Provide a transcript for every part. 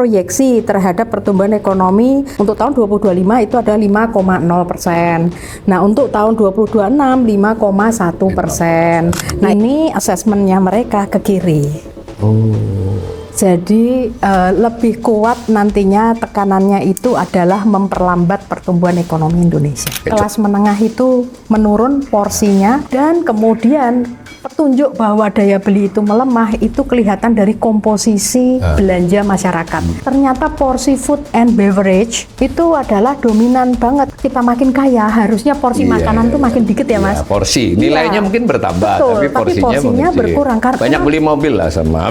proyeksi terhadap pertumbuhan ekonomi untuk tahun 2025 itu ada 5,0%. Nah, untuk tahun 2026 5,1%. Nah, ini asesmennya mereka ke kiri. Jadi lebih kuat nantinya tekanannya itu adalah memperlambat pertumbuhan ekonomi Indonesia. Kelas menengah itu menurun porsinya, dan kemudian petunjuk bahwa daya beli itu melemah itu kelihatan dari komposisi belanja masyarakat. Ternyata porsi food and beverage itu adalah dominan banget. Kita makin kaya, harusnya porsi makanan tuh makin dikit ya, Mas. Porsi nilainya mungkin bertambah, betul, tapi porsinya berkurang karena banyak beli mobil lah sama.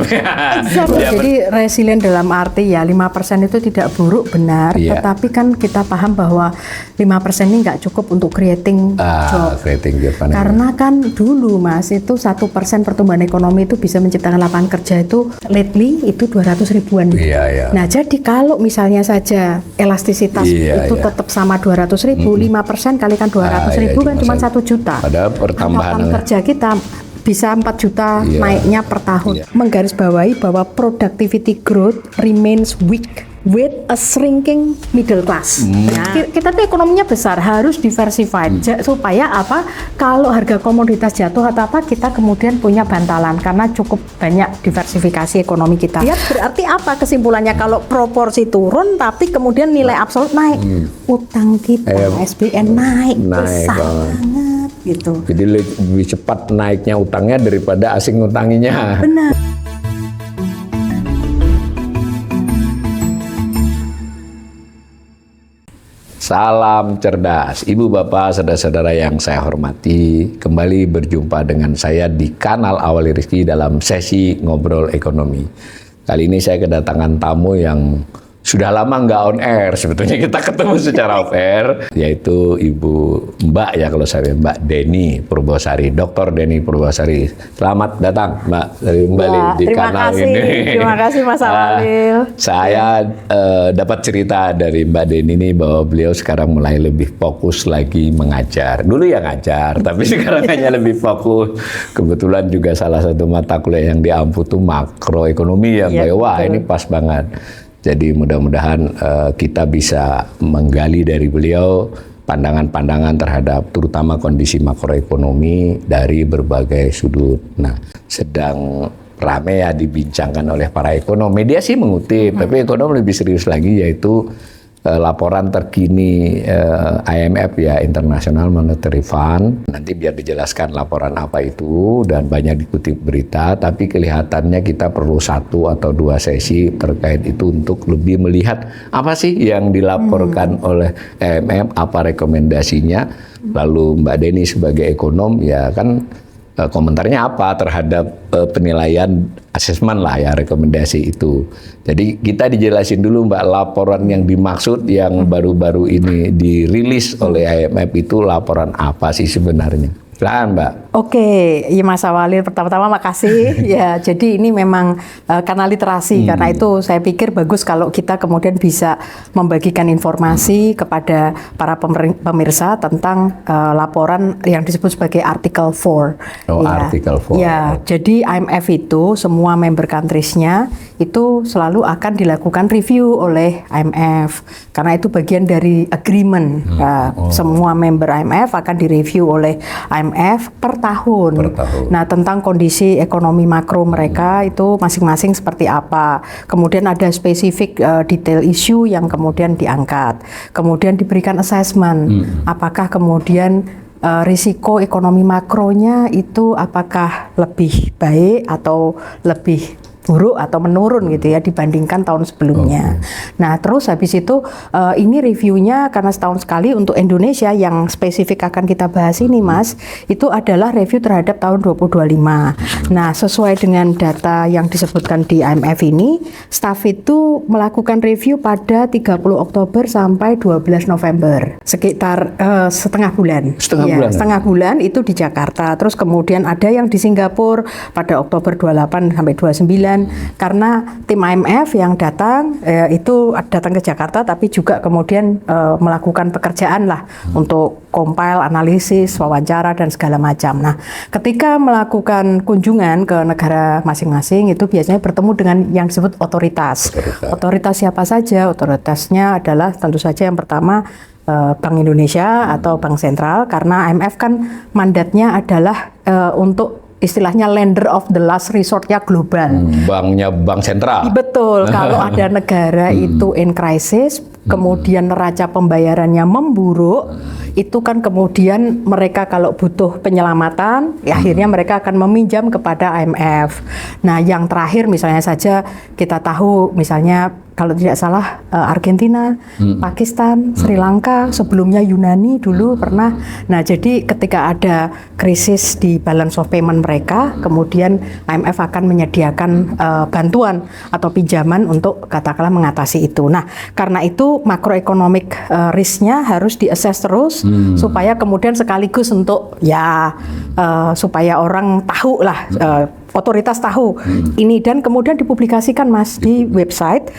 Jadi resilient dalam arti ya 5% itu tidak buruk, benar, tetapi kan kita paham bahwa 5% ini nggak cukup untuk creating job. Karena kan dulu, Mas, itu 1% pertumbuhan ekonomi itu bisa menciptakan lapangan kerja itu lately itu 200 ribuan. Nah, jadi kalau misalnya saja elastisitas itu tetap sama 200 ribu, 5% kalikan 200 ribu kan cuma 1 juta. Padahal pertambahan lapangan kerja kita bisa 4 juta naiknya per tahun. Menggarisbawahi bahwa productivity growth remains weak with a shrinking middle class. Nah, kita tuh ekonominya besar, harus diversified supaya apa? Kalau harga komoditas jatuh atau apa, kita kemudian punya bantalan karena cukup banyak diversifikasi ekonomi kita. Ya, berarti apa kesimpulannya kalau proporsi turun tapi kemudian nilai absolut naik? Utang kita SBN naik besar banget gitu. Jadi lebih cepat naiknya utangnya daripada asing ngutanginya. Benar. Salam cerdas, Ibu Bapak, saudara-saudara yang saya hormati. Kembali berjumpa dengan saya di kanal Awali Rizki dalam sesi ngobrol ekonomi. Kali ini saya kedatangan tamu yang sudah lama nggak on air. Sebetulnya kita ketemu secara off air, yaitu Ibu Mbak ya, kalau saya Mbak Deni Purbosari, Dr. Deni Purbosari. Selamat datang Mbak kembali di kanal ini. Terima kasih Mas Awalil. Saya dapat cerita dari Mbak Deni ini bahwa beliau sekarang mulai lebih fokus lagi mengajar. Dulu ya ngajar, tapi sekarang hanya lebih fokus. Kebetulan juga salah satu mata kuliah yang diampu tuh makroekonomi ya, Mbak. Wah, ini pas banget. Jadi mudah-mudahan kita bisa menggali dari beliau pandangan-pandangan terhadap terutama kondisi makroekonomi dari berbagai sudut. Nah, sedang rame ya dibincangkan oleh para ekonom. Media sih mengutip, tapi ekonom lebih serius lagi, yaitu laporan terkini IMF ya, International Monetary Fund. Nanti biar dijelaskan laporan apa itu, dan banyak dikutip berita, tapi kelihatannya kita perlu 1 atau 2 sesi terkait itu untuk lebih melihat apa sih yang dilaporkan oleh IMF, apa rekomendasinya. Lalu Mbak Deni sebagai ekonom ya kan komentarnya apa terhadap penilaian asesmen lah ya, rekomendasi itu. Jadi kita dijelasin dulu Mbak, laporan yang dimaksud yang baru-baru ini dirilis oleh IMF itu laporan apa sih sebenarnya? Silakan Mbak. Oke, ya Mas Awalil, pertama-tama makasih. Ya, jadi ini memang kanal literasi, karena itu saya pikir bagus kalau kita kemudian bisa membagikan informasi kepada para pemirsa tentang laporan yang disebut sebagai Article 4. Oh, ya. Article 4. Ya, jadi IMF itu semua member countries-nya itu selalu akan dilakukan review oleh IMF, karena itu bagian dari agreement. Semua member IMF akan direview oleh IMF per tahun. Nah, tentang kondisi ekonomi makro mereka itu masing-masing seperti apa. Kemudian ada spesifik detail isu yang kemudian diangkat. Kemudian diberikan assessment. Apakah kemudian risiko ekonomi makronya itu apakah lebih baik atau lebih buruk atau menurun gitu ya dibandingkan tahun sebelumnya. Nah, terus habis itu ini reviewnya karena setahun sekali untuk Indonesia yang spesifik akan kita bahas ini Mas, itu adalah review terhadap tahun 2025. Nah, sesuai dengan data yang disebutkan di IMF ini, staf itu melakukan review pada 30 Oktober sampai 12 November, sekitar setengah bulan. Setengah bulan itu di Jakarta. Terus kemudian ada yang di Singapura pada Oktober 28 sampai 29, kunjungan karena tim IMF yang datang itu datang ke Jakarta, tapi juga kemudian melakukan pekerjaan lah untuk compile, analisis, wawancara dan segala macam. Nah, ketika melakukan kunjungan ke negara masing-masing itu biasanya bertemu dengan yang disebut otoritas. Otoritas siapa saja? Otoritasnya adalah tentu saja yang pertama Bank Indonesia atau Bank Sentral, karena IMF kan mandatnya adalah untuk istilahnya lender of the last resort-nya global. Banknya bank sentral. Betul, kalau ada negara itu in crisis, kemudian neraca pembayarannya memburuk, itu kan kemudian mereka kalau butuh penyelamatan, ya akhirnya mereka akan meminjam kepada IMF. Nah, yang terakhir misalnya saja kita tahu misalnya kalau tidak salah Argentina, Pakistan, Sri Lanka, sebelumnya Yunani dulu pernah. Nah, jadi ketika ada krisis di balance of payment mereka, kemudian IMF akan menyediakan bantuan atau pinjaman untuk katakanlah mengatasi itu. Nah, karena itu makroekonomik risk-nya harus di-assess terus supaya kemudian sekaligus untuk supaya orang tahu lah, otoritas tahu ini, dan kemudian dipublikasikan Mas di website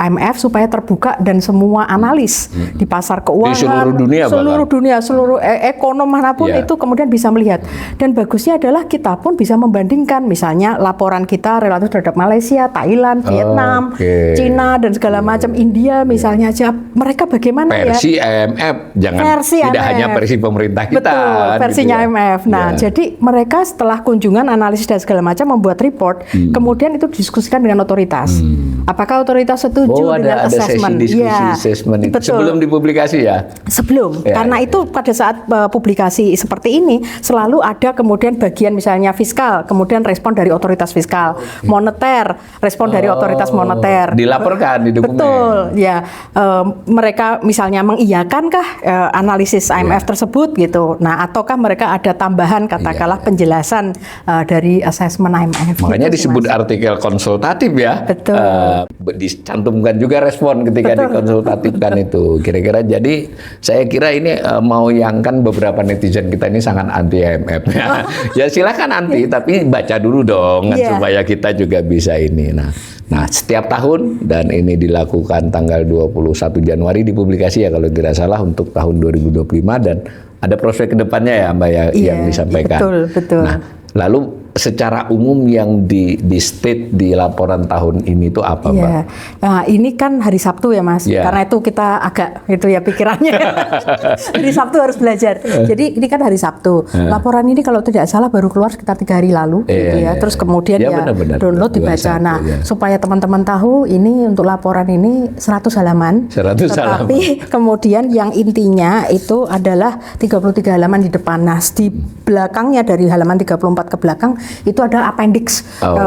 IMF supaya terbuka dan semua analis di pasar keuangan di seluruh dunia, seluruh ekonom manapun itu kemudian bisa melihat. Dan bagusnya adalah kita pun bisa membandingkan misalnya laporan kita relatif terhadap Malaysia, Thailand, Vietnam, Cina dan segala macam, India misalnya aja, mereka bagaimana versi IMF, jangan versi tidak IMF. hanya versi pemerintah kita. Betul, versinya gitu ya. IMF. Nah, jadi mereka setelah kunjungan, analisis dan segala macam membuat report, kemudian itu didiskusikan dengan otoritas. Apakah otoritas setuju dengan assessment? Ada sesi diskusi assessment itu sebelum dipublikasi ya? Sebelum, karena itu pada saat publikasi seperti ini selalu ada kemudian bagian misalnya fiskal, kemudian respon dari otoritas fiskal, moneter, respon dari otoritas moneter. Dilaporkan di dokumen. Betul, ya. Mereka misalnya mengiyakan analisis IMF tersebut gitu. Nah, ataukah mereka ada tambahan katakanlah penjelasan dari assessment IMF. Makanya gitu, disebut Mas. artikel konsultatif ya. Betul. Dicantumkan juga respon ketika dikonsultatifkan itu. Kira-kira jadi saya kira ini mau yang kan beberapa netizen kita ini sangat anti IMF. Ya silakan anti, tapi baca dulu dong supaya kita juga bisa ini. Nah, setiap tahun dan ini dilakukan tanggal 21 Januari dipublikasi ya kalau tidak salah untuk tahun 2025, dan ada prospek kedepannya ya Mbak yang disampaikan. Betul. Nah, lalu secara umum yang di state di laporan tahun ini itu apa, Mbak? Nah, ini kan hari Sabtu ya, Mas. Karena itu kita agak itu ya pikirannya. Hari Sabtu harus belajar. Jadi ini kan hari Sabtu. Laporan ini kalau tidak salah baru keluar sekitar 3 hari lalu, gitu ya. Terus kemudian benar, download dibaca. Nah, supaya teman-teman tahu ini untuk laporan ini 100 halaman. 100 halaman. Tapi kemudian yang intinya itu adalah 33 halaman di depan. Nah, di belakangnya dari halaman 34 ke belakang itu ada appendix,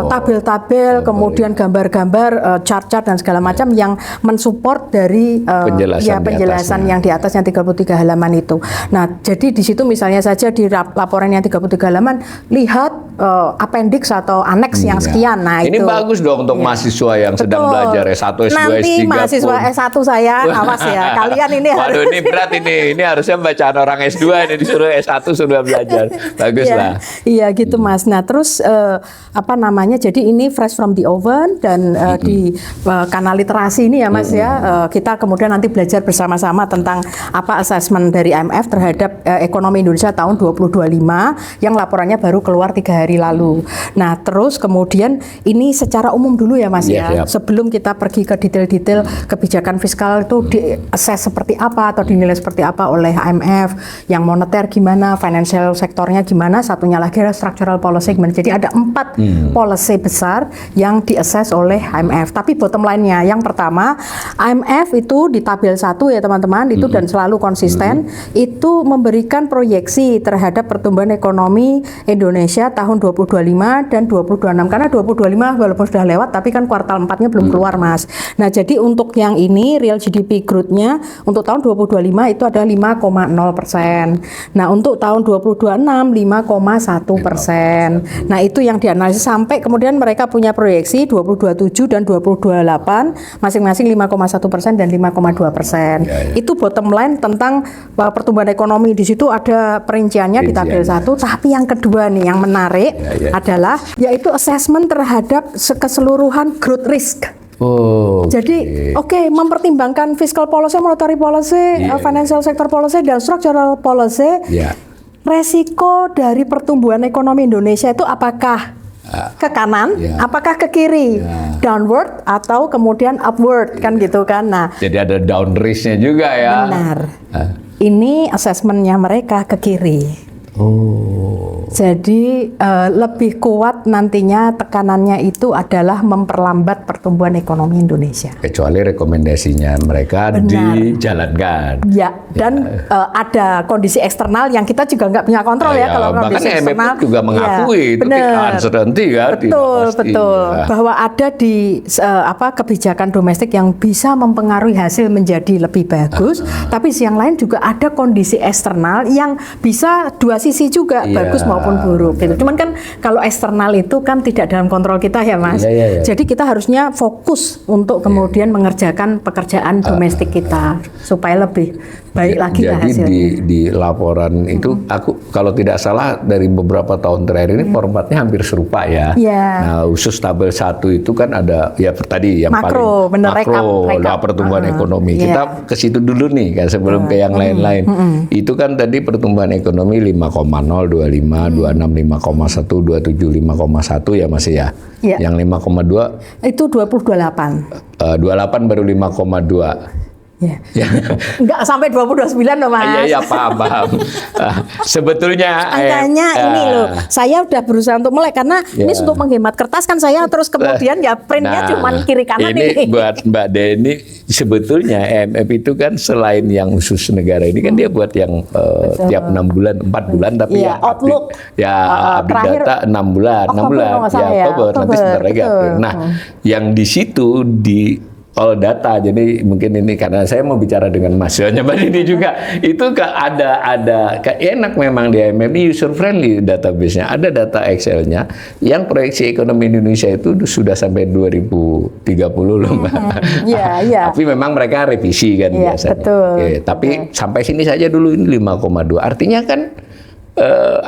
tabel-tabel, kemudian gambar-gambar, chart-chart dan segala macam yang mensupport dari penjelasan yang di atasnya 33 halaman itu. Nah, jadi di situ misalnya saja di laporan yang 33 halaman lihat appendix atau aneks yang sekian. Nah, ini itu bagus dong untuk mahasiswa yang sedang belajar S1, S2, nanti S3 mahasiswa pun. S1 saya awas ya. Kalian ini Waduh, ini berat ini. Ini harusnya bacaan orang S2 ini disuruh S1 sudah belajar. Bagus lah. Iya gitu Mas. Nah, terus jadi ini fresh from the oven dan di kanal literasi ini ya Mas ya, kita kemudian nanti belajar bersama-sama tentang apa assessment dari IMF terhadap ekonomi Indonesia tahun 2025 yang laporannya baru keluar 3 hari lalu. Nah, terus kemudian ini secara umum dulu ya Mas ya. Sebelum kita pergi ke detail-detail kebijakan fiskal itu di-assess seperti apa atau dinilai seperti apa oleh IMF, yang moneter gimana, financial sektornya gimana, satunya lagi adalah structural policy. Jadi ada 4 policy besar yang di-assess oleh IMF. Tapi bottom line-nya, yang pertama, IMF itu di tabel 1 ya teman-teman, itu dan selalu konsisten, itu memberikan proyeksi terhadap pertumbuhan ekonomi Indonesia tahun 2025 dan 2026. Karena 2025 walaupun sudah lewat, tapi kan kuartal 4-nya belum keluar Mas. Nah, jadi untuk yang ini, real GDP growth-nya untuk tahun 2025 itu ada 5,0%. Nah, untuk tahun 2026, 5,1%. Nah, itu yang dianalisis sampai kemudian mereka punya proyeksi 2027 dan 2028 masing-masing 5,1% dan 5,2%. Itu bottom line tentang pertumbuhan ekonomi. Di situ ada perinciannya di tabel 1. Tapi yang kedua nih yang menarik adalah yaitu assessment terhadap keseluruhan growth risk. Jadi mempertimbangkan fiscal policy, monetary policy, financial sector policy dan structural policy. Resiko dari pertumbuhan ekonomi Indonesia itu apakah ke kanan, apakah ke kiri, downward atau kemudian upward kan gitu kan. Nah, jadi ada down risk-nya juga ya. Benar. Ini assessment-nya mereka ke kiri. Jadi lebih kuat nantinya tekanannya itu adalah memperlambat pertumbuhan ekonomi Indonesia. Kecuali rekomendasinya mereka dijalankan. Ya, dan ada kondisi eksternal yang kita juga nggak punya kontrol ya kalau kondisi eksternal. juga mengakui itu uncertainty ya. Betul. Bahwa ada di kebijakan domestik yang bisa mempengaruhi hasil menjadi lebih bagus, tapi yang lain juga ada kondisi eksternal yang bisa dua sisi juga, bagus maupun buruk gitu. Cuman kan kalau eksternal itu kan tidak dalam kontrol kita ya Mas. Jadi kita harusnya fokus untuk kemudian mengerjakan pekerjaan domestik kita supaya lebih baik lagi lah hasilnya. Jadi di laporan itu aku kalau tidak salah dari beberapa tahun terakhir ini formatnya hampir serupa ya. Nah, khusus tabel 1 itu kan ada ya tadi yang makro, paling makro pertumbuhan ekonomi. Kita ke situ dulu nih kan sebelum ke yang lain-lain. Itu kan tadi pertumbuhan ekonomi 5,0, 25, 26, 5,1, 27, 5,1 ya masih ya. Yang 5,2 itu 28. 28 baru 5,2. Enggak sampai 29 loh Mas. Iya, paham. Sebetulnya angkanya ini loh, saya udah berusaha untuk melek karena ini untuk menghemat kertas kan saya terus kemudian ya printnya cuma kiri kanan ini. Buat Mbak Deni sebetulnya IMF itu kan selain yang khusus negara ini kan dia buat yang tiap 6 bulan, 4 bulan tapi outlook update data 6 bulan, Oktober nanti sebentar lagi April. Nah, yang di situ di all data, jadi mungkin ini karena saya mau bicara dengan mahasiswanya Mbak Dini juga, itu ada enak memang di IMF ini user friendly database-nya, ada data Excel-nya yang proyeksi ekonomi Indonesia itu sudah sampai 2030 loh Mbak. Tapi memang mereka revisi kan biasanya. Tapi sampai sini saja dulu ini 5,2, artinya kan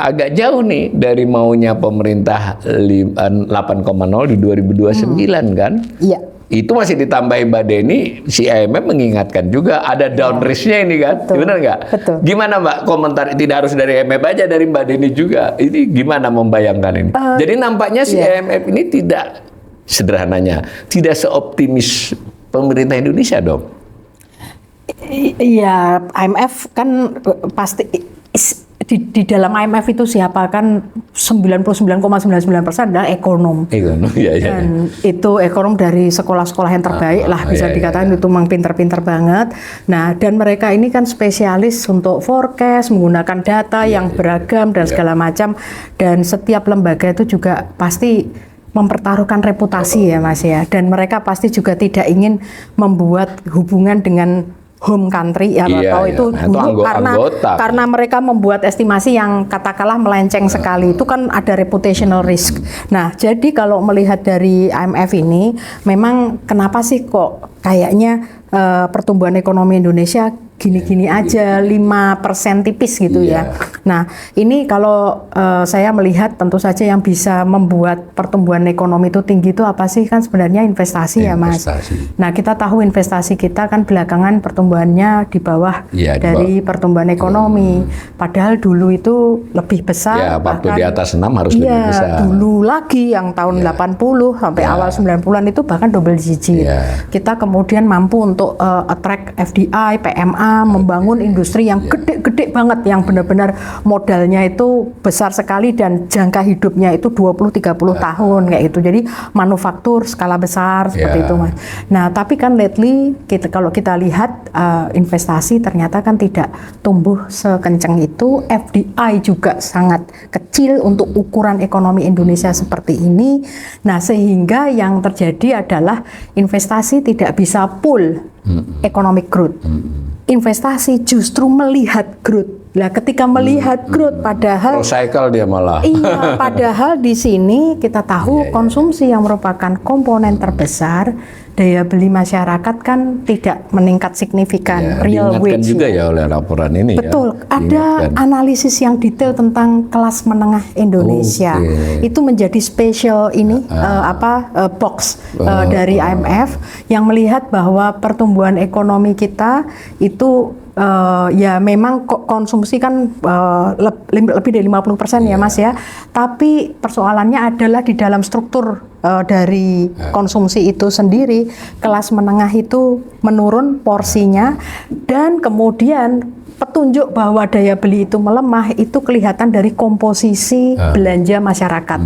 agak jauh nih dari maunya pemerintah 8,0 di 2029 kan. Itu masih ditambahin Mbak Deni, si IMF mengingatkan juga ada down risk-nya ini kan, benar nggak? Gimana Mbak komentar, tidak harus dari IMF aja, dari Mbak Deni juga, ini gimana membayangkan ini? Jadi nampaknya si IMF ini tidak, sederhananya, tidak seoptimis pemerintah Indonesia dong? Iya, IMF kan pasti di dalam IMF itu siapa kan 99,99% adalah ekonom. Dan itu ekonom dari sekolah-sekolah yang terbaik lah bisa dikatakan itu memang pinter-pinter banget. Nah, dan mereka ini kan spesialis untuk forecast menggunakan data yang beragam dan segala macam, dan setiap lembaga itu juga pasti mempertaruhkan reputasi ya Mas ya, dan mereka pasti juga tidak ingin membuat hubungan dengan home country atau itu buruk karena mereka membuat estimasi yang katakanlah melenceng sekali, itu kan ada reputational risk. Nah, jadi kalau melihat dari IMF ini memang kenapa sih kok kayaknya pertumbuhan ekonomi Indonesia gini-gini aja, 5% tipis gitu ya. Nah, ini kalau saya melihat tentu saja yang bisa membuat pertumbuhan ekonomi itu tinggi itu apa sih? Kan sebenarnya investasi ya Mas. Nah, kita tahu investasi kita kan belakangan pertumbuhannya di bawah dari pertumbuhan ekonomi. Padahal dulu itu lebih besar. Waktu di atas 6 harus lebih besar. Dulu lagi yang tahun 80 sampai awal 90-an itu bahkan double digit. Kita kemudian mampu untuk attract FDI, PMA, membangun industri yang gede-gede banget, yang benar-benar modalnya itu besar sekali dan jangka hidupnya itu 20-30 tahun kayak gitu. Jadi manufaktur skala besar seperti itu Mas. Nah, tapi kan lately kalau kita lihat investasi ternyata kan tidak tumbuh sekencang itu. FDI juga sangat kecil untuk ukuran ekonomi Indonesia seperti ini. Nah, sehingga yang terjadi adalah investasi tidak bisa pull economic growth. investasi justru melihat growth. Lah ketika melihat growth, padahal Cycle dia malah. iya, padahal di sini kita tahu konsumsi yang merupakan komponen terbesar daya beli masyarakat kan tidak meningkat signifikan. Real Diingatkan wage juga ya oleh laporan ini. betul, ya. ada analisis yang detail tentang kelas menengah Indonesia. Itu menjadi special ini box dari IMF yang melihat bahwa pertumbuhan ekonomi kita itu ya memang konsumsi kan lebih dari 50% ya Mas ya. Tapi persoalannya adalah di dalam struktur dari konsumsi itu sendiri, kelas menengah itu menurun porsinya, dan kemudian petunjuk bahwa daya beli itu melemah itu kelihatan dari komposisi belanja masyarakat.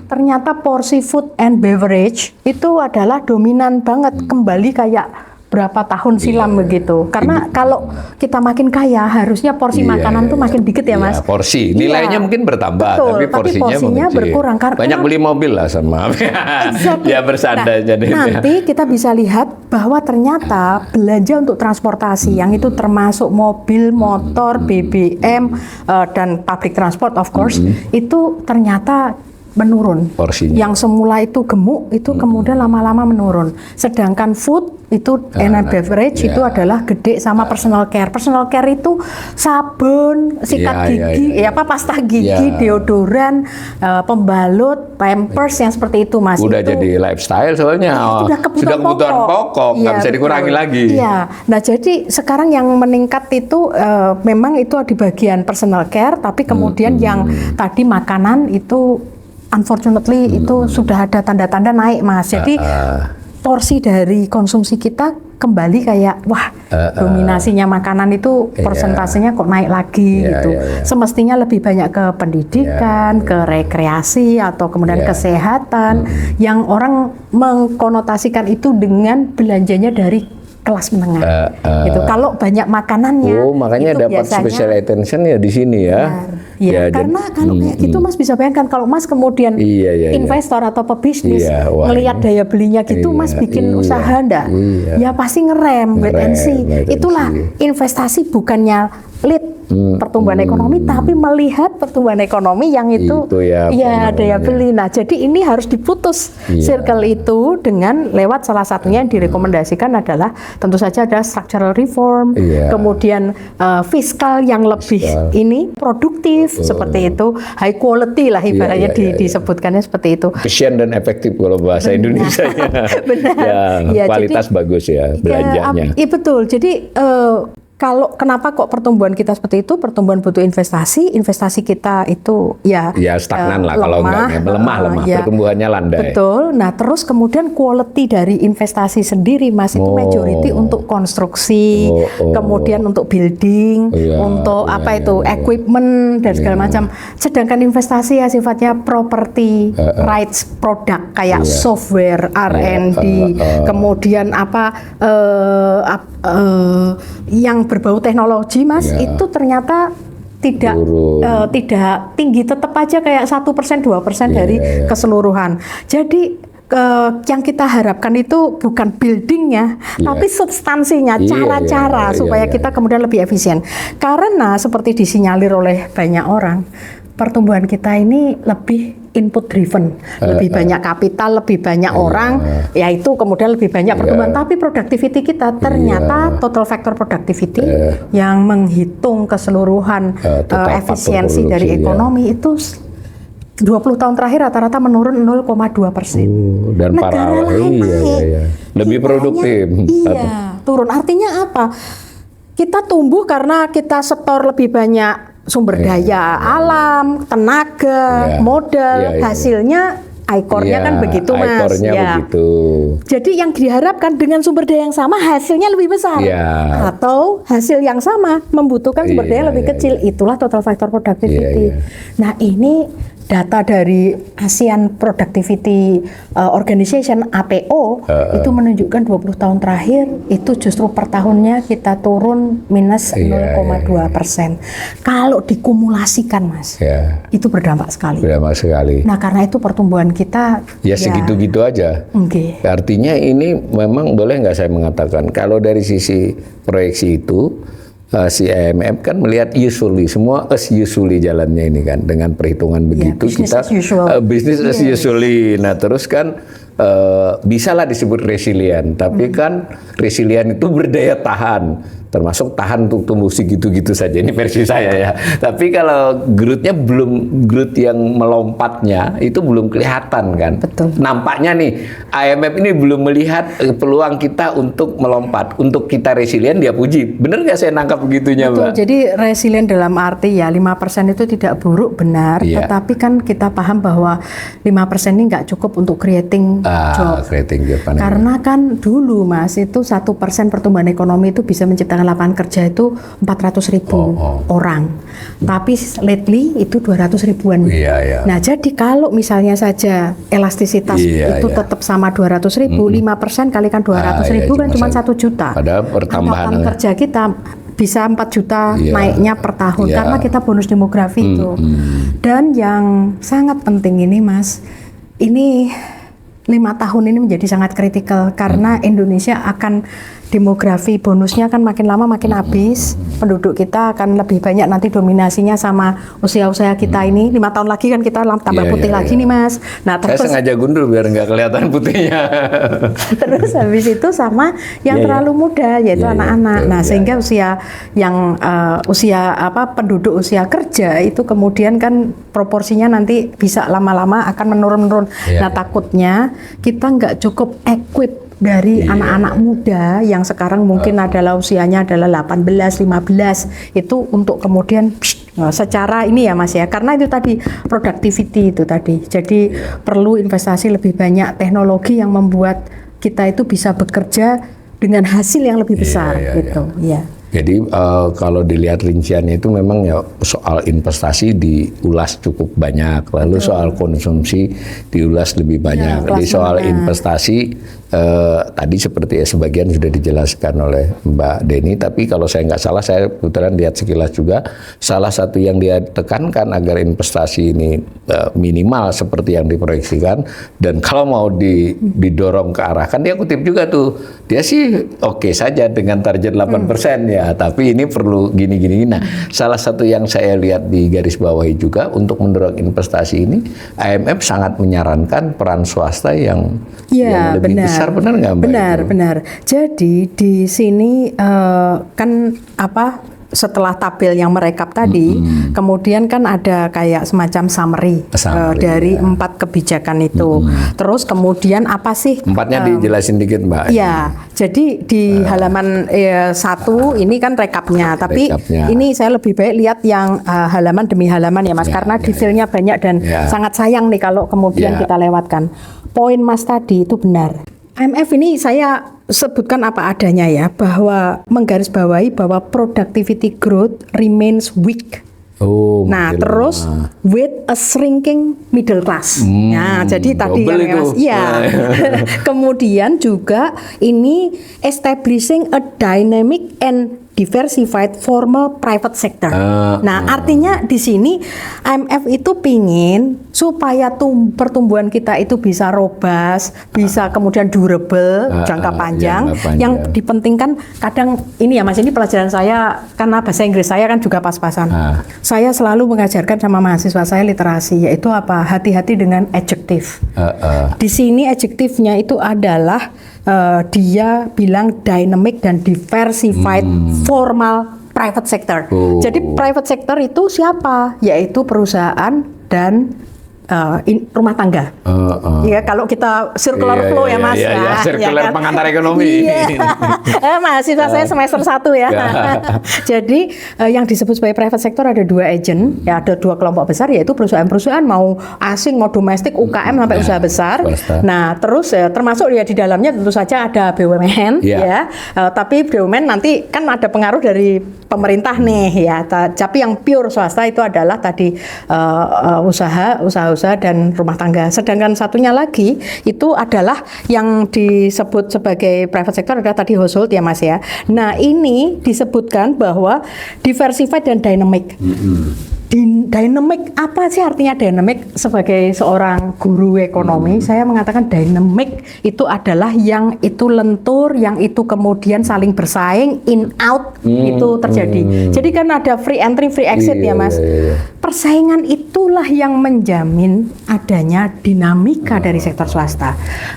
Ternyata porsi food and beverage itu adalah dominan banget, kembali kayak berapa tahun silam begitu. Karena kalau kita makin kaya, harusnya porsi makanan tuh makin dikit ya Mas. Porsi nilainya mungkin bertambah, betul, tapi porsinya berkurang. Karena banyak beli mobil lah sama. Exactly. Ya bersandar jadi. Nanti kita bisa lihat bahwa ternyata belanja untuk transportasi yang itu termasuk mobil, motor, BBM dan public transport of course itu ternyata menurun. Porsinya. Yang semula itu gemuk itu kemudian lama-lama menurun. Sedangkan food itu and beverage itu adalah gede sama personal care. Personal care itu sabun, sikat gigi, pasta gigi, deodoran, pembalut, pampers yang seperti itu Mas. Udah itu, jadi lifestyle soalnya. sudah kebutuhan pokok, nggak bisa dikurangi lagi. Iya. Nah jadi sekarang yang meningkat itu memang itu di bagian personal care, tapi kemudian yang tadi makanan itu unfortunately itu sudah ada tanda-tanda naik Mas. Jadi porsi dari konsumsi kita kembali kayak dominasinya makanan itu persentasenya kok naik lagi gitu. Semestinya lebih banyak ke pendidikan, ke rekreasi atau kemudian kesehatan yang orang mengkonotasikan itu dengan belanjanya dari kelas menengah. Gitu. Kalau banyak makanannya, makanya itu dapat biasanya, special attention ya di sini ya. Ya, karena kalau kayak gitu Mas bisa bayangkan kalau Mas kemudian investor atau pebisnis melihat daya belinya gitu, Mas bikin usaha enggak? Ya pasti ngerem, wait and see. Itulah investasi bukannya lead pertumbuhan ekonomi, tapi melihat pertumbuhan ekonomi yang itu ya daya beli. Nah, jadi ini harus diputus circle itu dengan lewat salah satunya yang direkomendasikan adalah tentu saja ada structural reform, kemudian fiskal yang lebih ini produktif seperti itu, high quality lah ibaratnya disebutkannya seperti itu. Efisien dan efektif kalau bahasa Indonesianya. Benar. Kualitas jadi, bagus ya belanjanya. Iya betul. Jadi kalau kenapa kok pertumbuhan kita seperti itu? Pertumbuhan butuh investasi kita itu ya stagnan lah kalau enggak melemah pertumbuhannya landai. Betul. Nah, terus kemudian quality dari investasi sendiri Mas itu majority untuk konstruksi, kemudian untuk building, untuk equipment dan segala macam. Sedangkan investasi ya sifatnya property, rights, produk kayak software, R&D, kemudian yang berbau teknologi Mas itu ternyata tidak tinggi, tetap aja kayak 1%, 2% dari keseluruhan. Jadi yang kita harapkan itu bukan buildingnya, tapi substansinya, cara-cara supaya kita kemudian lebih efisien. Karena seperti disinyalir oleh banyak orang, pertumbuhan kita ini lebih input driven, lebih banyak kapital, lebih banyak orang, yaitu kemudian lebih banyak pertumbuhan. Tapi productivity kita ternyata total factor productivity yang menghitung keseluruhan efisiensi dari ekonomi itu 20 tahun terakhir rata-rata menurun 0,2%. Dan negara lain lebih produktif. Turun. Artinya apa? Kita tumbuh karena kita setor lebih banyak sumber daya alam, tenaga, modal, hasilnya ikornya kan begitu Mas. Begitu. Jadi yang diharapkan dengan sumber daya yang sama hasilnya lebih besar. Atau hasil yang sama membutuhkan sumber daya lebih kecil. Itulah total factor productivity. Nah, ini data dari ASEAN Productivity Organization (APO) itu menunjukkan 20 tahun terakhir itu justru per tahunnya kita turun minus 0,2%. Kalau dikumulasikan, Mas, itu berdampak sekali. Berdampak sekali. Nah, karena itu pertumbuhan kita segitu-gitu aja. Artinya ini memang boleh nggak saya mengatakan kalau dari sisi proyeksi itu si IMF kan melihat usually semua as usually jalannya ini kan dengan perhitungan begitu kita business as usually. Nah terus kan bisalah disebut resilient, tapi kan resilient itu berdaya tahan, termasuk tahan untuk tumbuh segitu-gitu saja. Ini versi saya ya. Tapi kalau growth-nya belum, growth yang melompatnya itu belum kelihatan kan. Betul. Nampaknya nih IMF ini belum melihat peluang kita untuk melompat, untuk kita resilient dia puji. Bener nggak saya nangkap begitunya, Betul. Mbak? Jadi resilient dalam arti ya 5% itu tidak buruk, benar. Tetapi kan kita paham bahwa 5% ini nggak cukup untuk creating job. Karena kan dulu, Mas, itu 1% pertumbuhan ekonomi itu bisa menciptakan lapangan kerja itu 400.000 orang. Tapi lately itu 200 ribuan. Nah, jadi kalau misalnya saja elastisitas itu tetap sama 200.000, 5% kalikan 200.000 kan cuma 1 juta. Padahal pertambahan lapangan kerja kita bisa 4 juta naiknya per tahun karena kita bonus demografi itu. Dan yang sangat penting ini, Mas, ini 5 tahun ini menjadi sangat kritikal karena Indonesia akan demografi bonusnya kan makin lama makin habis. Penduduk kita akan lebih banyak nanti dominasinya sama usia-usia kita ini. 5 tahun lagi kan kita tambah putih lagi nih, Mas. Nah, terus saya sengaja gundul biar nggak kelihatan putihnya. Terus habis itu sama yang terlalu muda yaitu anak-anak. Nah, sehingga usia yang penduduk usia kerja itu kemudian kan proporsinya nanti bisa lama-lama akan menurun-menurun. Nah, takutnya kita nggak cukup equip dari anak-anak muda yang sekarang mungkin adalah usianya adalah 18, 15 itu untuk kemudian secara ini ya, Mas, ya, karena itu tadi productivity itu tadi. Jadi perlu investasi lebih banyak teknologi yang membuat kita itu bisa bekerja dengan hasil yang lebih besar gitu. Jadi kalau dilihat rinciannya itu memang ya soal investasi diulas cukup banyak, lalu soal konsumsi diulas lebih banyak. Di soal investasi tadi seperti sebagian sudah dijelaskan oleh Mbak Deni, tapi kalau saya nggak salah, saya kebetulan lihat sekilas juga, salah satu yang dia tekankan agar investasi ini minimal seperti yang diproyeksikan, dan kalau mau didorong ke arah, kan dia kutip juga tuh, dia sih oke saja dengan target 8% ya, tapi ini perlu gini-gini. Nah, salah satu yang saya lihat di garis bawahi juga untuk mendorong investasi ini, IMF sangat menyarankan peran swasta yang lebih besar, benar nggak, Mbak? Benar. Jadi di sini kan setelah tabel yang merekap tadi, kemudian kan ada kayak semacam summary dari 4 kebijakan itu. Terus kemudian apa sih? 4-nya dijelasin dikit, Mbak. Ya, jadi di halaman 1 ini kan rekapnya, tapi ini saya lebih baik lihat yang halaman demi halaman ya, Mas, karena detailnya banyak dan sangat sayang nih kalau kemudian kita lewatkan. Poin Mas tadi itu benar. IMF ini saya sebutkan apa adanya ya, bahwa menggarisbawahi bahwa productivity growth remains weak. Nah, terus with a shrinking middle class. Nah, jadi tadi yang Mas, kemudian juga ini establishing a dynamic and diversified formal private sector. Nah, artinya di sini IMF itu pingin supaya pertumbuhan kita itu bisa robust, bisa kemudian durable, jangka panjang. Yang dipentingkan kadang ini ya, Mas, ini pelajaran saya karena bahasa Inggris saya kan juga pas-pasan. Saya selalu mengajarkan sama mahasiswa saya literasi, yaitu apa? Hati-hati dengan adjektif. Di sini adjektifnya itu adalah dia bilang dynamic dan diversified formal private sector. Jadi private sector itu siapa? Yaitu perusahaan dan rumah tangga. Ya kalau kita circular flow ya Mas. Circular pengantar ekonomi. Mahasiswa saya semester 1 ya. Jadi yang disebut sebagai private sector ada 2 agent, ya ada 2 kelompok besar, yaitu perusahaan-perusahaan mau asing mau domestik, UKM sampai usaha besar. Nah terus termasuk ya di dalamnya tentu saja ada BUMN ya. Tapi BUMN nanti kan ada pengaruh dari pemerintah nih ya. Tapi yang pure swasta itu adalah tadi usaha dan rumah tangga. Sedangkan satunya lagi itu adalah yang disebut sebagai private sector adalah tadi household ya Mas ya. Nah ini disebutkan bahwa diversified dan dynamic. Dynamic, apa sih artinya dynamic? Sebagai seorang guru ekonomi, saya mengatakan dynamic itu adalah yang itu lentur, yang itu kemudian saling bersaing, in out itu terjadi. Jadi kan ada free entry, free exit ya Mas. Persaingan itulah yang menjamin adanya dinamika dari sektor swasta.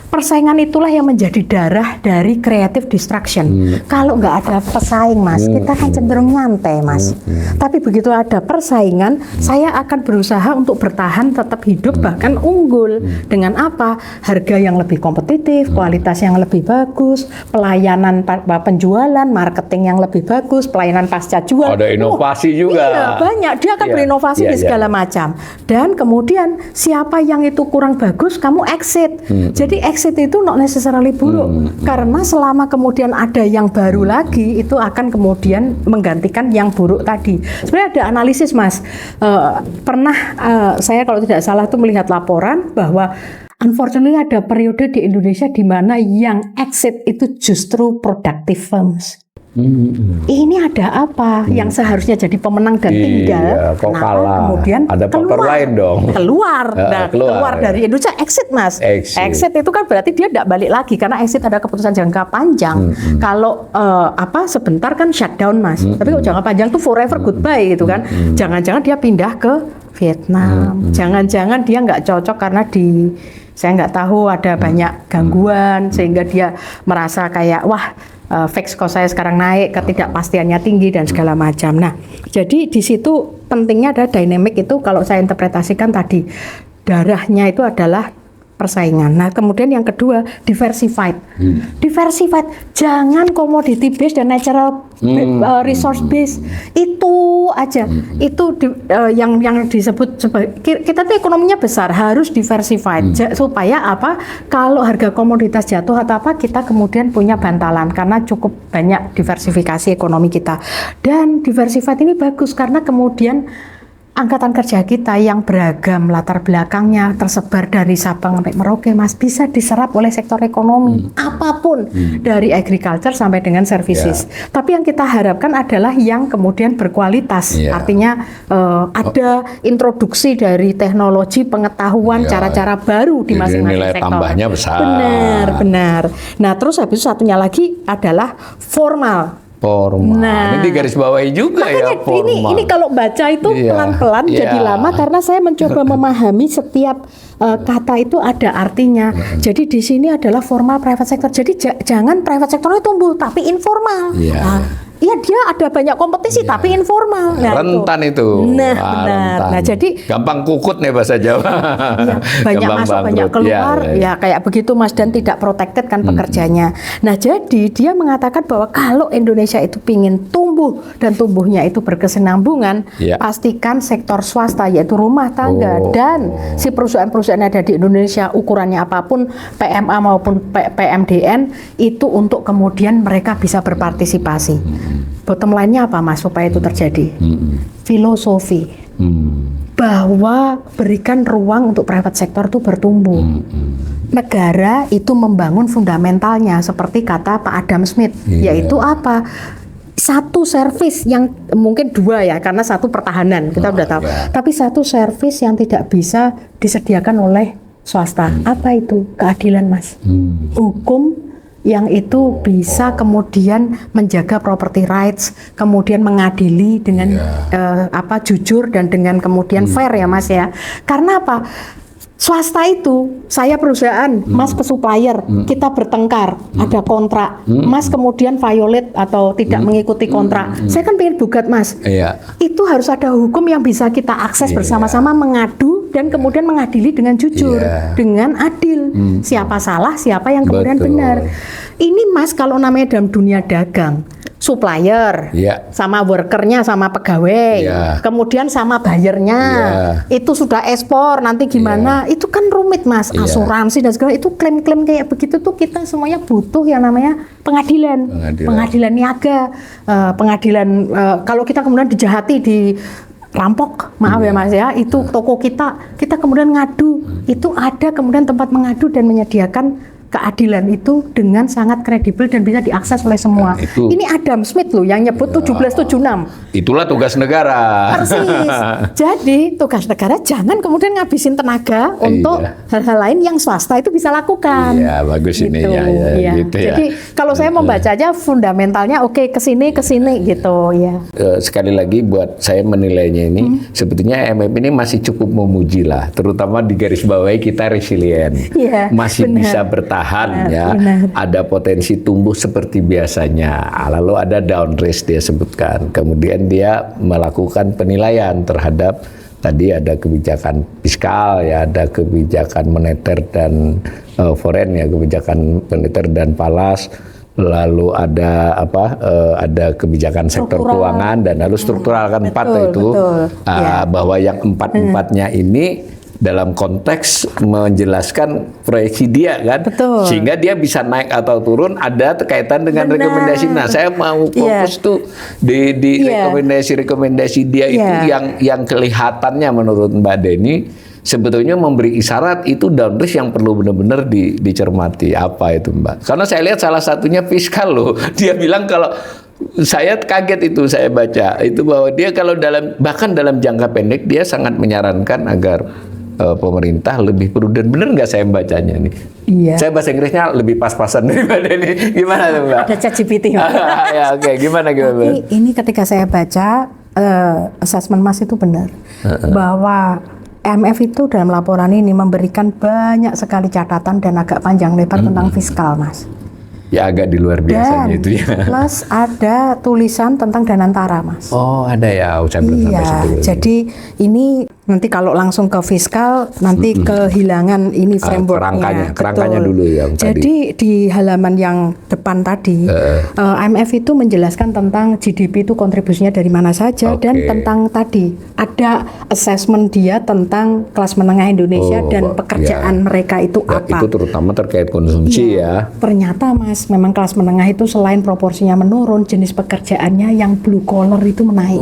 Persaingan itulah yang menjadi darah dari creative destruction. Kalau nggak ada pesaing Mas, kita kan cenderung nyantai Mas. Tapi begitu ada persaingan, saya akan berusaha untuk bertahan, tetap hidup, bahkan unggul. Dengan apa? Harga yang lebih kompetitif, kualitas yang lebih bagus, pelayanan penjualan, marketing yang lebih bagus, pelayanan pasca jual. Ada inovasi juga. Iya, banyak. Dia akan berinovasi di segala macam. Dan kemudian siapa yang itu kurang bagus, kamu exit. Jadi exit itu not necessarily buruk. Karena selama kemudian ada yang baru lagi, itu akan kemudian menggantikan yang buruk tadi. Sebenarnya ada analisis Mas. Pernah saya kalau tidak salah tuh melihat laporan bahwa unfortunately ada periode di Indonesia di mana yang exit itu justru productive firms. Ini ada apa? Yang seharusnya jadi pemenang dan tinggal, kok kalah? Kemudian ada faktor lain dong. Keluar dari Indonesia, exit Mas. Exit itu kan berarti dia tidak balik lagi karena exit ada keputusan jangka panjang. Kalau sebentar kan shutdown Mas. Tapi kalau jangka panjang tuh forever goodbye gitu kan. Jangan-jangan dia pindah ke Vietnam. Jangan-jangan dia nggak cocok karena saya nggak tahu ada banyak gangguan sehingga dia merasa kayak fixed cost saya sekarang naik, ketidakpastiannya tinggi dan segala macam. Nah, jadi di situ pentingnya ada dynamic itu kalau saya interpretasikan tadi darahnya itu adalah persaingan. Nah, kemudian yang kedua diversified. Diversified, jangan commodity based dan natural resource based. Itu aja. Itu yang disebut sebagai kita tuh ekonominya besar, harus diversified supaya apa? Kalau harga komoditas jatuh atau apa, kita kemudian punya bantalan karena cukup banyak diversifikasi ekonomi kita. Dan diversified ini bagus karena kemudian angkatan kerja kita yang beragam latar belakangnya tersebar dari Sabang sampai Merauke Mas bisa diserap oleh sektor ekonomi apapun dari agriculture sampai dengan services. Tapi yang kita harapkan adalah yang kemudian berkualitas. Artinya ada introduksi dari teknologi, pengetahuan, cara-cara baru di masing-masing nilai sektor. Tambahnya besar. Benar. Nah, terus habis itu satunya lagi adalah formal. Nah, ini garis bawahi juga makanya ya formal. Ini kalau baca itu pelan-pelan jadi lama karena saya mencoba memahami setiap kata itu ada artinya. Jadi di sini adalah formal private sector. Jadi jangan private sectornya tumbuh tapi informal. Iya dia ada banyak kompetisi tapi informal. Nah, rentan itu. Nah, benar. Nah, jadi gampang kukut nih bahasa Jawa. Banyak masuk, banyak keluar. Ya kayak begitu Mas dan tidak protected kan pekerjanya. Nah, jadi dia mengatakan bahwa kalau Indonesia itu pingin tumbuh dan tumbuhnya itu berkesinambungan, pastikan sektor swasta yaitu rumah tangga dan si perusahaan-perusahaan yang ada di Indonesia ukurannya apapun PMA maupun PMDN itu untuk kemudian mereka bisa berpartisipasi. Bottom line-nya apa Mas supaya itu terjadi? Filosofi bahwa berikan ruang untuk private sector itu bertumbuh. Negara itu membangun fundamentalnya seperti kata Pak Adam Smith, yaitu apa? Satu service yang mungkin dua ya karena satu pertahanan kita udah tahu. Tapi satu service yang tidak bisa disediakan oleh swasta. Apa itu? Keadilan Mas. Hukum yang itu bisa kemudian menjaga property rights, kemudian mengadili dengan jujur dan dengan kemudian fair ya Mas ya. Karena apa? Swasta itu, saya perusahaan, Mas ke supplier, kita bertengkar, ada kontrak, Mas kemudian violate atau tidak mengikuti kontrak. Saya kan pengen gugat Mas. Iya. Itu harus ada hukum yang bisa kita akses bersama-sama, mengadu dan kemudian mengadili dengan jujur, dengan adil. Siapa salah, siapa yang kemudian benar. Ini Mas, kalau namanya dalam dunia dagang, supplier, sama workernya, sama pegawai, kemudian sama buyernya, itu sudah ekspor, nanti gimana, itu kan rumit Mas, asuransi dan segala, itu klaim-klaim kayak begitu tuh kita semuanya butuh yang namanya pengadilan niaga, pengadilan, kalau kita kemudian dijahati, rampok, maaf ya Mas ya, itu toko kita kemudian ngadu, itu ada kemudian tempat mengadu dan menyediakan keadilan itu dengan sangat kredibel dan bisa diakses oleh semua. Ini Adam Smith loh yang nyebut 1776. Itulah tugas negara. Persis. Jadi tugas negara jangan kemudian ngabisin tenaga untuk hal-hal lain yang swasta itu bisa lakukan. Iya, bagus ini gitu. Gitu ya. Jadi kalau saya membacanya fundamentalnya oke, kesini gitu ya. Sekali lagi buat saya menilainya ini sebetulnya IMF ini masih cukup memuji lah, terutama di garis bawahi kita resilient. Masih bisa bertahan. Ada potensi tumbuh seperti biasanya. Lalu ada down risk dia sebutkan. Kemudian dia melakukan penilaian terhadap tadi ada kebijakan fiskal, ya, ada kebijakan moneter dan foreign, ya, kebijakan moneter dan falas. Lalu ada ada kebijakan sektor keuangan dan lalu struktural kan empat itu. Bahwa yang empat-empatnya ini dalam konteks menjelaskan proyeksi dia kan, sehingga dia bisa naik atau turun ada kaitan dengan rekomendasi. Nah, saya mau fokus tuh di rekomendasi dia itu yang kelihatannya menurut Mbak Deni sebetulnya memberi isyarat itu down risk yang perlu benar-benar dicermati. Apa itu Mbak? Karena saya lihat salah satunya fiskal loh. Dia bilang kalau saya kaget itu saya baca itu bahwa dia kalau bahkan dalam jangka pendek dia sangat menyarankan agar pemerintah lebih prudent. Bener nggak saya bacanya nih? Iya. Saya bahasa Inggrisnya lebih pas-pasan daripada ini. Gimana tuh Mbak? Ada ChatGPT. Ya oke. Gimana Mbak? Ini ketika saya baca assessment Mas itu benar bahwa IMF itu dalam laporan ini memberikan banyak sekali catatan dan agak panjang lebar tentang fiskal Mas. Ya agak di luar biasanya itu ya. Plus ada tulisan tentang Danantara Mas. Oh ada ya, saya belum sampai situ. Jadi ini nanti kalau langsung ke fiskal nanti kehilangan ini frameworknya. Kerangkanya dulu yang jadi di halaman yang depan tadi IMF itu menjelaskan tentang GDP itu kontribusinya dari mana saja dan tentang tadi ada assessment dia tentang kelas menengah Indonesia dan pekerjaan mereka itu apa. Itu terutama terkait konsumsi ya. Ternyata Mas, memang kelas menengah itu selain proporsinya menurun, jenis pekerjaannya yang blue collar itu menaik.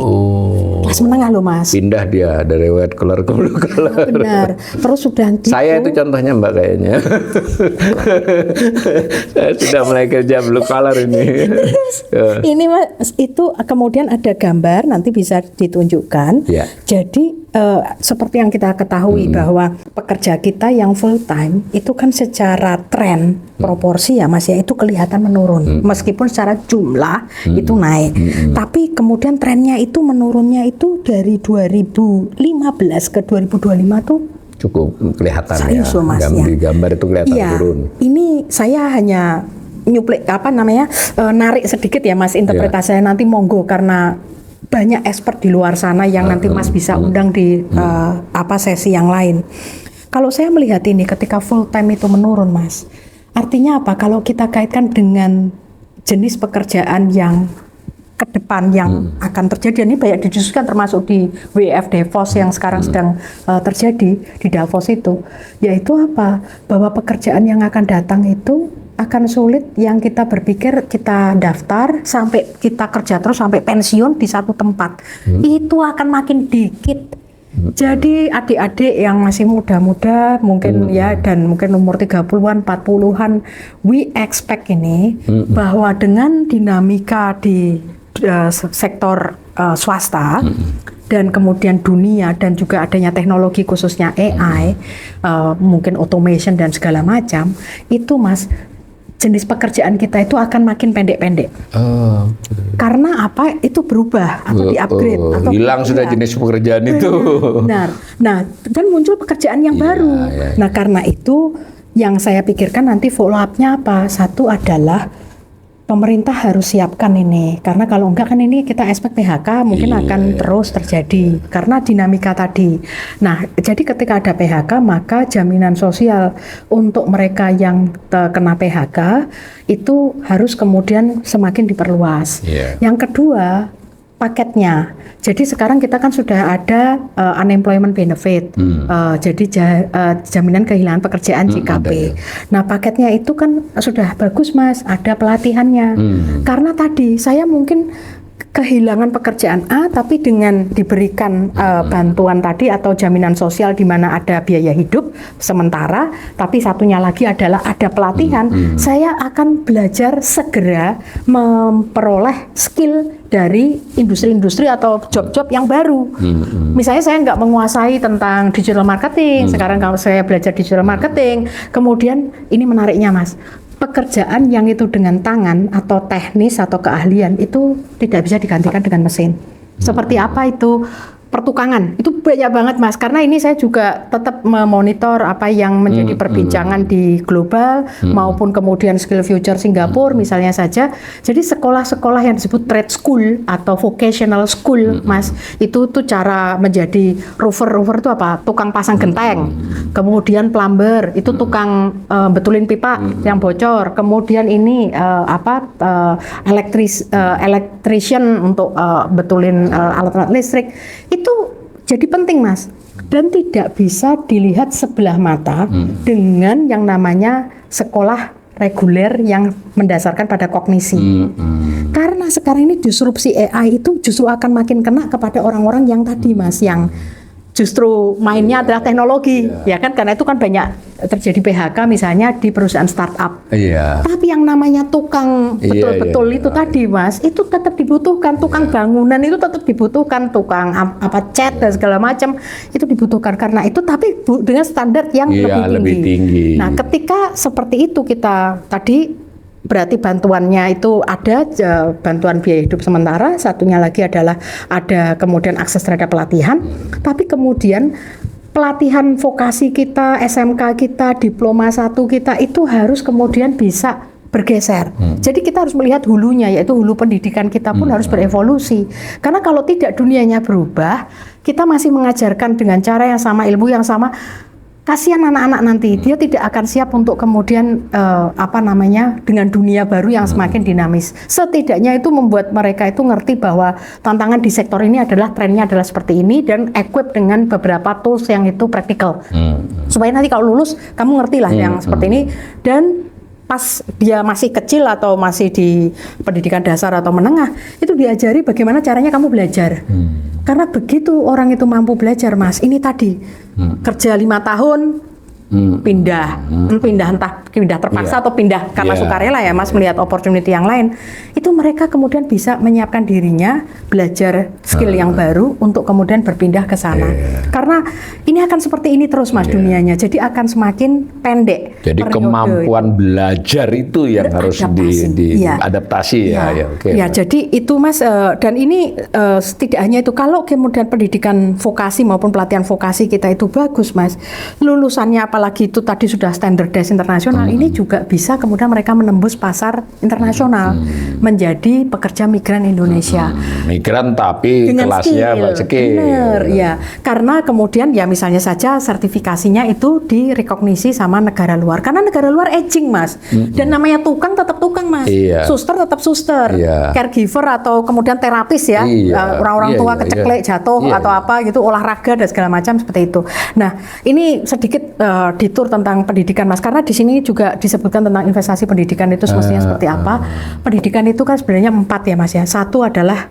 Kelas menengah loh Mas. Pindah dia dari white collar ke blue collar. Benar. Terus sudah saya itu contohnya Mbak kayaknya. Saya sudah mulai kerja blue collar ini. Ini Mas, itu kemudian ada gambar nanti bisa ditunjukkan. Jadi seperti yang kita ketahui bahwa pekerja kita yang full time itu kan secara tren proporsi ya Mas ya itu kelihatan menurun meskipun secara jumlah itu naik tapi kemudian trennya itu menurunnya itu dari 2015 ke 2025 tuh cukup kelihatan serius, ya Mas, di gambar itu kelihatan turun. Ini saya hanya nyuplik narik sedikit ya Mas interpretasinya nanti monggo karena banyak expert di luar sana yang nanti Mas bisa undang di sesi yang lain. Kalau saya melihat ini ketika full time itu menurun Mas, artinya apa? Kalau kita kaitkan dengan jenis pekerjaan yang ke depan yang akan terjadi, ini banyak didiskusikan termasuk di WF Davos yang sekarang sedang terjadi di Davos itu, yaitu apa? Bahwa pekerjaan yang akan datang itu akan sulit yang kita berpikir kita daftar sampai kita kerja terus sampai pensiun di satu tempat. Itu akan makin dikit. Jadi adik-adik yang masih muda-muda mungkin ya dan mungkin umur 30-an, 40-an we expect ini bahwa dengan dinamika di sektor swasta dan kemudian dunia dan juga adanya teknologi khususnya AI, mungkin automation dan segala macam itu Mas jenis pekerjaan kita itu akan makin pendek-pendek. Karena apa? Itu berubah atau di-upgrade atau hilang sudah jenis pekerjaan itu. Benar. Nah, dan muncul pekerjaan yang baru. Nah, karena itu yang saya pikirkan nanti follow up-nya apa? Satu adalah pemerintah harus siapkan ini, karena kalau enggak kan ini kita expect PHK mungkin akan terus terjadi karena dinamika tadi. Nah, jadi ketika ada PHK maka jaminan sosial untuk mereka yang kena PHK itu harus kemudian semakin diperluas. Yang kedua, paketnya. Jadi sekarang kita kan sudah ada unemployment benefit, jadi jaminan kehilangan pekerjaan JKP. Nah, paketnya itu kan sudah bagus Mas, ada pelatihannya. Karena tadi saya mungkin kehilangan pekerjaan A, tapi dengan diberikan bantuan tadi atau jaminan sosial di mana ada biaya hidup sementara, tapi satunya lagi adalah ada pelatihan, saya akan belajar segera memperoleh skill dari industri-industri atau job-job yang baru. Misalnya saya nggak menguasai tentang digital marketing, sekarang kalau saya belajar digital marketing, kemudian ini menariknya Mas, pekerjaan yang itu dengan tangan atau teknis atau keahlian itu tidak bisa digantikan dengan mesin. Seperti apa itu? Pertukangan itu banyak banget Mas, karena ini saya juga tetap memonitor apa yang menjadi perbincangan di global maupun kemudian skill future Singapura misalnya saja. Jadi sekolah-sekolah yang disebut trade school atau vocational school Mas, itu tuh cara menjadi rover itu apa? Tukang pasang genteng, kemudian plumber itu tukang betulin pipa yang bocor, kemudian ini electrician untuk betulin alat-alat listrik. Itu jadi penting Mas, dan tidak bisa dilihat sebelah mata dengan yang namanya sekolah reguler yang mendasarkan pada kognisi. Karena sekarang ini disrupsi AI itu justru akan makin kena kepada orang-orang yang tadi Mas, yang justru mainnya adalah teknologi, ya kan? Karena itu kan banyak terjadi PHK misalnya di perusahaan startup. Tapi yang namanya tukang betul-betul itu tadi Mas, itu tetap dibutuhkan. Tukang bangunan itu tetap dibutuhkan, tukang cat dan segala macam itu dibutuhkan. Karena itu tapi dengan standar yang lebih tinggi. Nah, ketika seperti itu kita tadi berarti bantuannya itu ada bantuan biaya hidup sementara, satunya lagi adalah ada kemudian akses terhadap pelatihan, tapi kemudian pelatihan vokasi kita, SMK kita, diploma 1 kita itu harus kemudian bisa bergeser. Jadi kita harus melihat hulunya, yaitu hulu pendidikan kita pun harus berevolusi. Karena kalau tidak dunianya berubah, kita masih mengajarkan dengan cara yang sama, ilmu yang sama. Kasihan anak-anak nanti, dia tidak akan siap untuk kemudian dengan dunia baru yang semakin dinamis. Setidaknya itu membuat mereka itu ngerti bahwa tantangan di sektor ini adalah trennya adalah seperti ini dan equip dengan beberapa tools yang itu praktikal. Supaya nanti kalau lulus kamu ngerti lah yang seperti ini, dan pas dia masih kecil atau masih di pendidikan dasar atau menengah itu diajari bagaimana caranya kamu belajar. Karena begitu orang itu mampu belajar Mas, ini tadi kerja 5 tahun pindah entah pindah terpaksa atau pindah karena sukarela ya Mas, melihat opportunity yang lain, itu mereka kemudian bisa menyiapkan dirinya belajar skill yang baru untuk kemudian berpindah ke sana. Karena ini akan seperti ini terus Mas dunianya, jadi akan semakin pendek. Jadi kemampuan belajar itu yang harus diadaptasi ya. Jadi itu Mas, dan ini tidak hanya itu, kalau kemudian pendidikan vokasi maupun pelatihan vokasi kita itu bagus Mas, lulusannya apalagi itu tadi sudah standardized internasional, ini juga bisa kemudian mereka menembus pasar internasional menjadi pekerja migran Indonesia. Migran tapi dengan kelasnya skill. Benar, ya. Karena kemudian ya misalnya saja sertifikasinya itu direkognisi sama negara luar. Karena negara luar aging Mas. Dan namanya tukang tetap tukang Mas. Suster tetap suster. Caregiver atau kemudian terapis ya. Orang-orang tua keceklek, jatuh atau apa gitu, olahraga dan segala macam seperti itu. Nah, ini sedikit ditur tentang pendidikan Mas, karena di sini juga disebutkan tentang investasi pendidikan itu semestinya seperti apa. Pendidikan itu kan sebenarnya 4 ya Mas ya. Satu adalah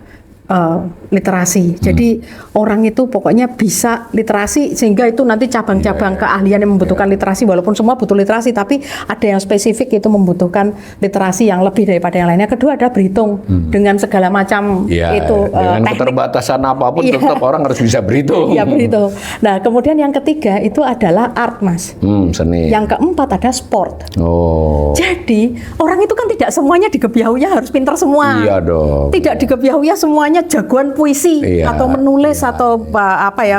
literasi. Jadi orang itu pokoknya bisa literasi sehingga itu nanti cabang-cabang keahlian yang membutuhkan literasi, walaupun semua butuh literasi, tapi ada yang spesifik itu membutuhkan literasi yang lebih daripada yang lainnya. Kedua adalah berhitung dengan segala macam itu dengan teknik. keterbatasan apapun tetap orang harus bisa berhitung. Iya, berhitung. Nah, kemudian yang ketiga itu adalah art, Mas. Seni. Yang keempat ada sport. Oh. Jadi orang itu kan tidak semuanya di Gebiahuya harus pintar semua. Iya dong. Tidak di Gebiahuya semuanya jagoan puisi atau menulis atau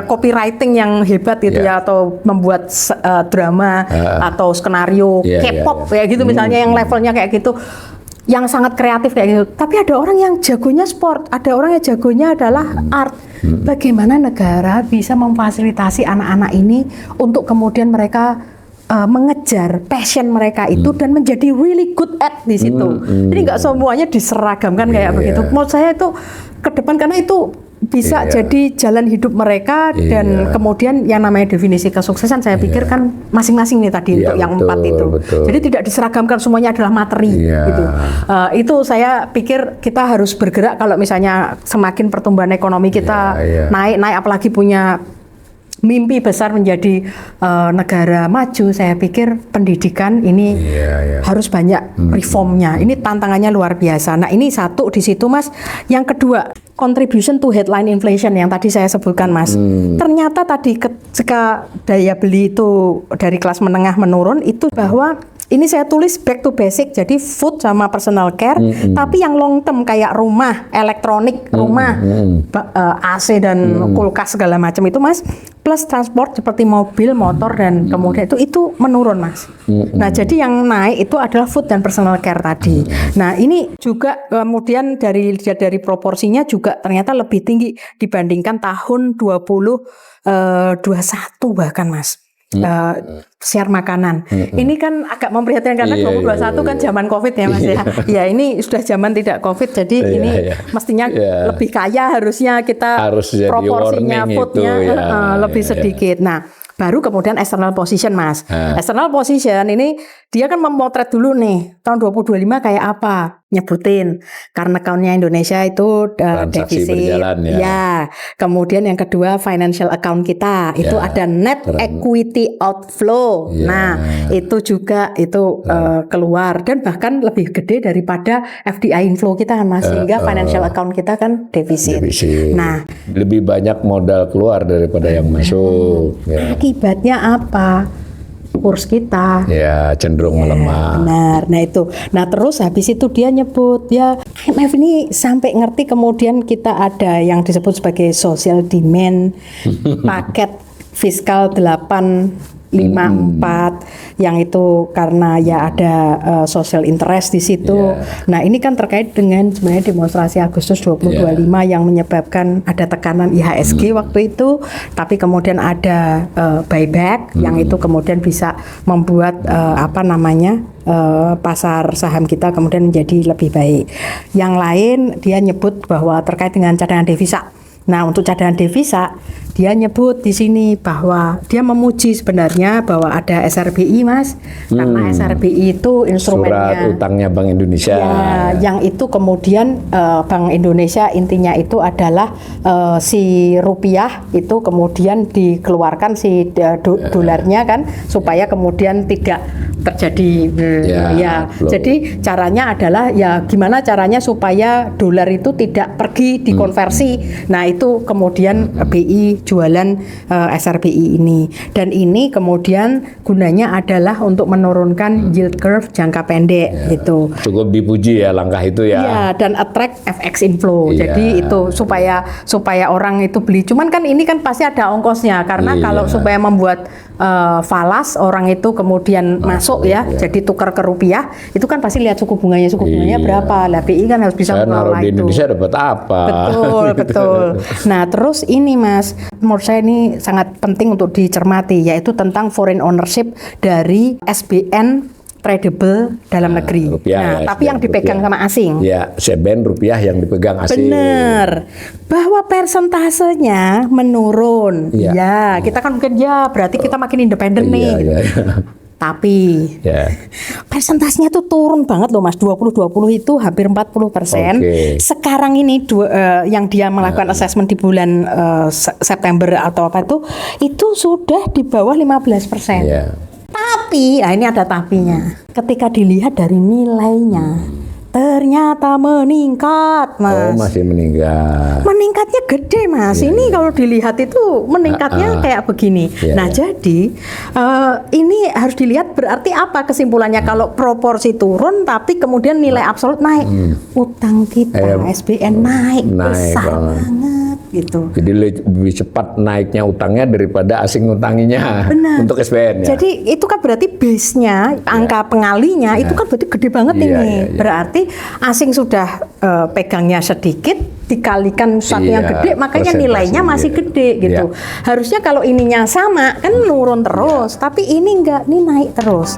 copywriting yang hebat gitu ya, atau membuat drama atau skenario K-pop kayak gitu misalnya yang levelnya kayak gitu, yang sangat kreatif kayak gitu. Tapi ada orang yang jagonya sport, ada orang yang jagonya adalah art. Bagaimana negara bisa memfasilitasi anak-anak ini untuk kemudian mereka mengejar passion mereka itu dan menjadi really good at di situ. Jadi nggak semuanya diseragamkan kayak begitu. Menurut saya itu ke depan, karena itu bisa jadi jalan hidup mereka dan kemudian yang namanya definisi kesuksesan saya pikir kan masing-masing nih tadi untuk yang empat itu. Jadi tidak diseragamkan semuanya adalah materi gitu. Itu saya pikir kita harus bergerak kalau misalnya semakin pertumbuhan ekonomi kita naik apalagi punya mimpi besar menjadi negara maju, saya pikir pendidikan ini harus banyak reformnya. Ini tantangannya luar biasa. Nah, ini satu di situ, Mas. Yang kedua, contribution to headline inflation yang tadi saya sebutkan, Mas. Ternyata tadi ketika daya beli itu dari kelas menengah menurun, itu bahwa ini saya tulis back to basic, jadi food sama personal care, tapi yang long term kayak rumah, elektronik, rumah, AC dan kulkas segala macam itu, Mas, plus transport seperti mobil, motor dan kemudian itu menurun, Mas. Nah, jadi yang naik itu adalah food dan personal care tadi. Nah, ini juga kemudian dari proporsinya juga ternyata lebih tinggi dibandingkan tahun 2021 bahkan, Mas. Share makanan. Ini kan agak memprihatinkan karena 2021 kan zaman Covid ya, Mas ya. Ya, ini sudah zaman tidak Covid, jadi ini mestinya lebih kaya harusnya kita proporsinya foodnya lebih sedikit. Nah, baru kemudian external position, Mas. External position ini dia kan memotret dulu nih tahun 2025 kayak apa, nyebutin karena account-nya Indonesia itu defisit ya. Kemudian yang kedua financial account kita itu ada net equity outflow. Nah, itu juga itu keluar dan bahkan lebih gede daripada FDI inflow kita kan, Mas, sehingga financial account kita kan defisit. Nah, lebih banyak modal keluar daripada yang masuk. Akibatnya apa? Kurs kita cenderung melemah. Benar. Nah, itu. Nah, terus habis itu dia nyebut IMF ini sampai ngerti kemudian kita ada yang disebut sebagai social demand paket fiskal 854 yang itu karena ya ada social interest di situ. Nah, ini kan terkait dengan sebenarnya demonstrasi Agustus 2025 yang menyebabkan ada tekanan IHSG waktu itu, tapi kemudian ada buyback yang itu kemudian bisa membuat pasar saham kita kemudian menjadi lebih baik. Yang lain dia nyebut bahwa terkait dengan cadangan devisa. Nah, untuk cadangan devisa dia nyebut di sini bahwa dia memuji sebenarnya bahwa ada SRBI, Mas, karena SRBI itu instrumennya surat utangnya Bank Indonesia. Yang itu kemudian Bank Indonesia intinya itu adalah si rupiah itu kemudian dikeluarkan si dolarnya kan supaya kemudian tidak terjadi jadi caranya adalah gimana caranya supaya dolar itu tidak pergi dikonversi. Nah, itu kemudian BI jualan SRBI ini, dan ini kemudian gunanya adalah untuk menurunkan yield curve jangka pendek gitu. Cukup dipuji ya langkah itu ya. Iya, dan attract FX inflow. Jadi itu supaya orang itu beli. Cuman kan ini kan pasti ada ongkosnya karena kalau supaya membuat falas orang itu kemudian masuk jadi tukar ke rupiah, itu kan pasti lihat suku bunganya berapa. Lah BI kan harus bisa mengelola di itu. Indonesia dapat apa? Betul. Nah, terus ini, Mas, menurut saya ini sangat penting untuk dicermati, yaitu tentang foreign ownership dari SBN tradable dalam negeri. Tapi yang dipegang sama asing. Ya, SBN rupiah yang dipegang asing. Benar. Bahwa persentasenya menurun. Ya, kita kan mungkin berarti kita makin independen nih. Tapi Ya. persentasenya tuh turun banget loh Mas. 2020 itu hampir 40%. Oke. Sekarang ini yang dia melakukan assessment di bulan September atau apa itu sudah di bawah 15%. Ya. Tapi, ini ada tapinya. Ketika dilihat dari nilainya, ternyata meningkat, Mas. Oh, masih meningkat. Meningkatnya gede, Mas. Ini kalau dilihat itu meningkatnya kayak begini. Iya, Nah, jadi ini harus dilihat berarti apa kesimpulannya kalau proporsi turun tapi kemudian nilai absolut naik. Utang kita SBN naik besar banget gitu. Jadi lebih cepat naiknya utangnya daripada asing ngutanginya. Benar. Untuk SBN ya. Jadi itu kan berarti base-nya, angka pengalinya itu kan berarti gede banget Iya, ini. iya. Berarti asing sudah pegangnya sedikit dikalikan satu yang Iya, gede, makanya persentase, nilainya masih iya. gede gitu. Harusnya kalau ininya sama kan nurun terus, tapi ini enggak, ini naik terus.